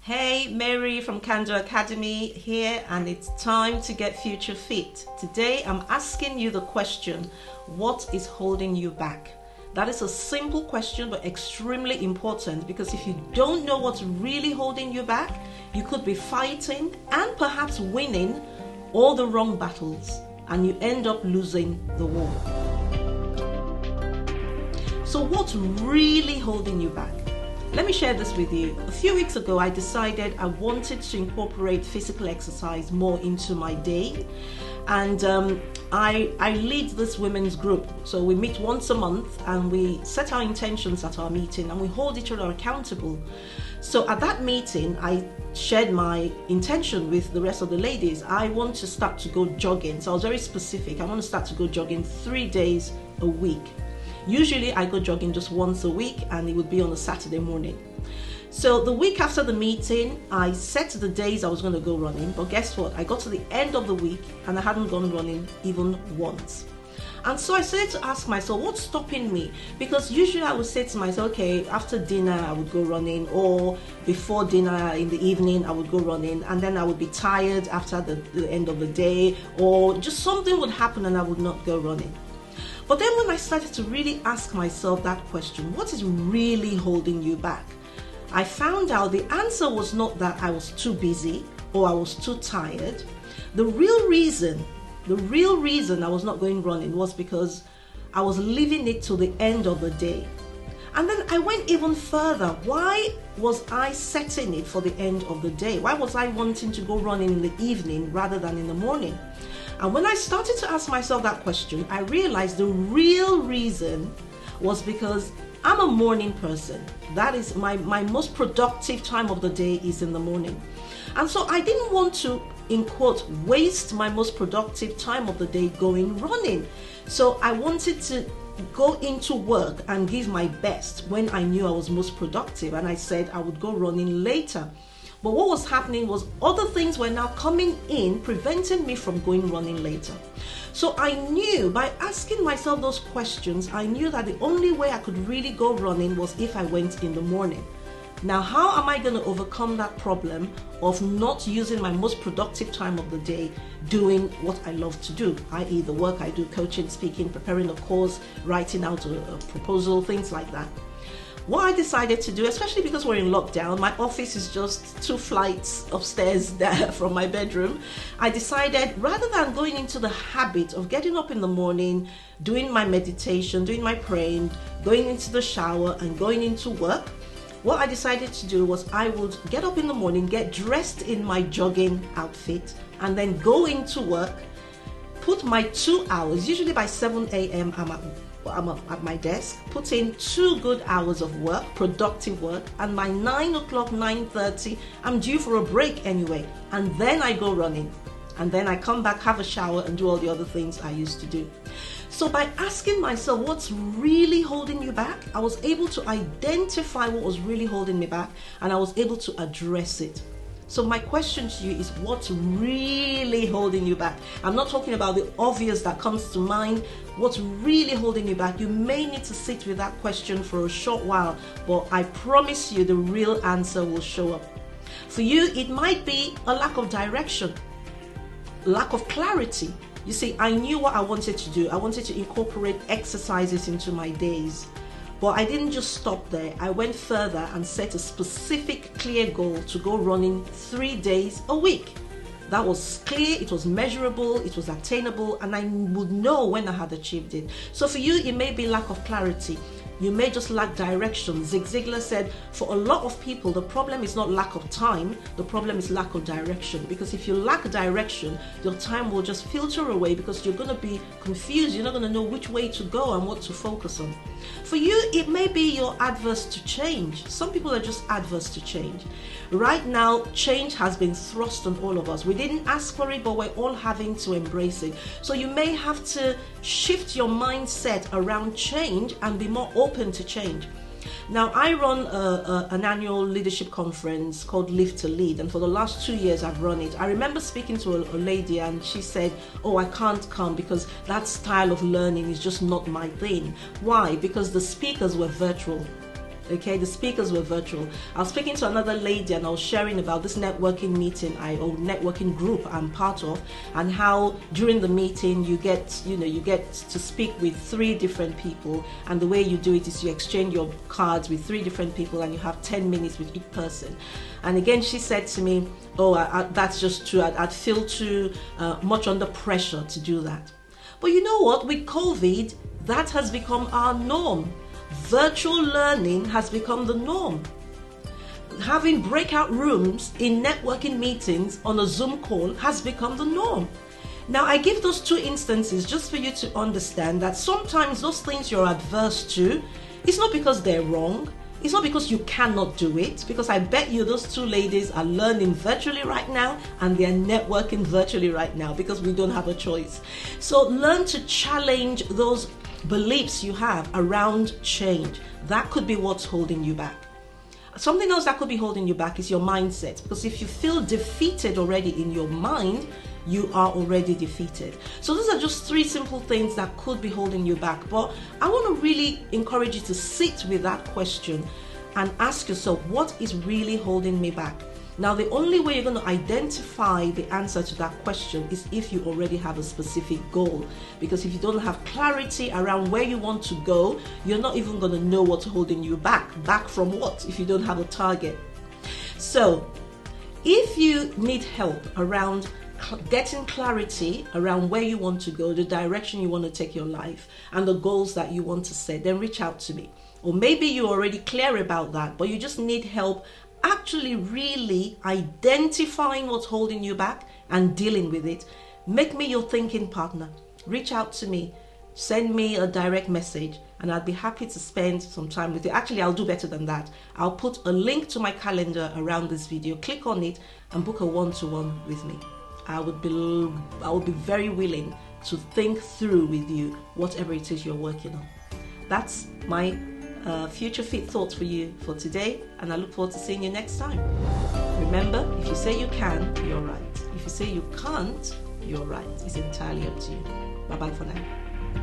Hey, Mary from Kando Academy here, and it's time to get future fit. Today I'm asking you the question, what is holding you back? That is a simple question but extremely important, because if you don't know what's really holding you back, you could be fighting and perhaps winning all the wrong battles and you end up losing the war. So what's really holding you back? Let me share this with you. A few weeks ago, I decided I wanted to incorporate physical exercise more into my day. And I lead this women's group. So we meet once a month and we set our intentions at our meeting and we hold each other accountable. So at that meeting, I shared my intention with the rest of the ladies. I want to start to go jogging. So I was very specific. I want to start to go jogging 3 days a week. Usually I go jogging just once a week and it would be on a Saturday morning. So the week after the meeting, I set the days I was going to go running, but guess what? I got to the end of the week and I hadn't gone running even once. And so I started to ask myself, what's stopping me? Because usually I would say to myself, okay, after dinner I would go running, or before dinner in the evening I would go running, and then I would be tired after the end of the day, or just something would happen and I would not go running. But then when I started to really ask myself that question, what is really holding you back? I found out the answer was not that I was too busy or I was too tired. The real reason I was not going running was because I was leaving it till the end of the day. And then I went even further. Why was I setting it for the end of the day? Why was I wanting to go running in the evening rather than in the morning? And when I started to ask myself that question, I realized the real reason was because I'm a morning person. That is my most productive time of the day is in the morning. And so I didn't want to, in quote, waste my most productive time of the day going running. So I wanted to go into work and give my best when I knew I was most productive. And I said I would go running later. But what was happening was other things were now coming in, preventing me from going running later. So I knew, by asking myself those questions, I knew that the only way I could really go running was if I went in the morning. Now, how am I going to overcome that problem of not using my most productive time of the day doing what I love to do, i.e. the work I do, coaching, speaking, preparing a course, writing out a proposal, things like that? What I decided to do, especially because we're in lockdown, my office is just 2 flights upstairs there from my bedroom. I decided, rather than going into the habit of getting up in the morning, doing my meditation, doing my praying, going into the shower and going into work, what I decided to do was I would get up in the morning, get dressed in my jogging outfit, and then go into work, put my 2 hours, usually by 7 a.m. I'm at my desk, put in 2 good hours of work, productive work, and by 9 o'clock, 9:30, I'm due for a break anyway. And then I go running. And then I come back, have a shower, and do all the other things I used to do. So by asking myself what's really holding you back, I was able to identify what was really holding me back, and I was able to address it. So my question to you is, what's really holding you back? I'm not talking about the obvious that comes to mind. What's really holding you back? You may need to sit with that question for a short while, but I promise you the real answer will show up. For you, it might be a lack of direction, lack of clarity. You see, I knew what I wanted to do. I wanted to incorporate exercises into my days. But I didn't just stop there. I went further and set a specific, clear goal to go running 3 days a week. That was clear, it was measurable, it was attainable, and I would know when I had achieved it. So for you, it may be lack of clarity. You may just lack direction. Zig Ziglar said, for a lot of people, the problem is not lack of time, the problem is lack of direction. Because if you lack direction, your time will just filter away because you're going to be confused. You're not going to know which way to go and what to focus on. For you, it may be you're adverse to change. Some people are just adverse to change. Right now, change has been thrust on all of us. We didn't ask for it, but we're all having to embrace it. So you may have to shift your mindset around change and be more open to change. Now, I run an annual leadership conference called Live to Lead, and for the last 2 years I've run it. I remember speaking to a lady and she said, oh, I can't come because that style of learning is just not my thing. Why? Because the speakers were virtual. Okay, the speakers were virtual. I was speaking to another lady and I was sharing about this networking meeting or networking group I'm part of, and how during the meeting you get to speak with 3 different people, and the way you do it is you exchange your cards with 3 different people and you have 10 minutes with each person. And again, she said to me, oh, that's just true. I'd feel too much under pressure to do that. But you know what? With COVID, that has become our norm. Virtual learning has become the norm. Having breakout rooms in networking meetings on a Zoom call has become the norm. Now, I give those 2 instances just for you to understand that sometimes those things you're adverse to, it's not because they're wrong. It's not because you cannot do it, because I bet you those 2 ladies are learning virtually right now and they're networking virtually right now because we don't have a choice. So learn to challenge those beliefs you have around change. That could be what's holding you back. Something else that could be holding you back is your mindset, because if you feel defeated already in your mind, you are already defeated. So those are just 3 simple things that could be holding you back. But I want to really encourage you to sit with that question and ask yourself, what is really holding me back? Now, the only way you're going to identify the answer to that question is if you already have a specific goal. Because if you don't have clarity around where you want to go, you're not even going to know what's holding you back. Back from what if you don't have a target? So if you need help around getting clarity around where you want to go, the direction you want to take your life, and the goals that you want to set, then reach out to me. Or maybe you're already clear about that, but you just need help actually really identifying what's holding you back and dealing with it. Make me your thinking partner. Reach out to me. Send me a direct message and I'd be happy to spend some time with you. Actually, I'll do better than that. I'll put a link to my calendar around this video. Click on it and book a one-to-one with me. I would be very willing to think through with you whatever it is you're working on. That's my future fit thoughts for you for today, and I look forward to seeing you next time. Remember, if you say you can, you're right. If you say you can't, you're right. It's entirely up to you. Bye-bye for now.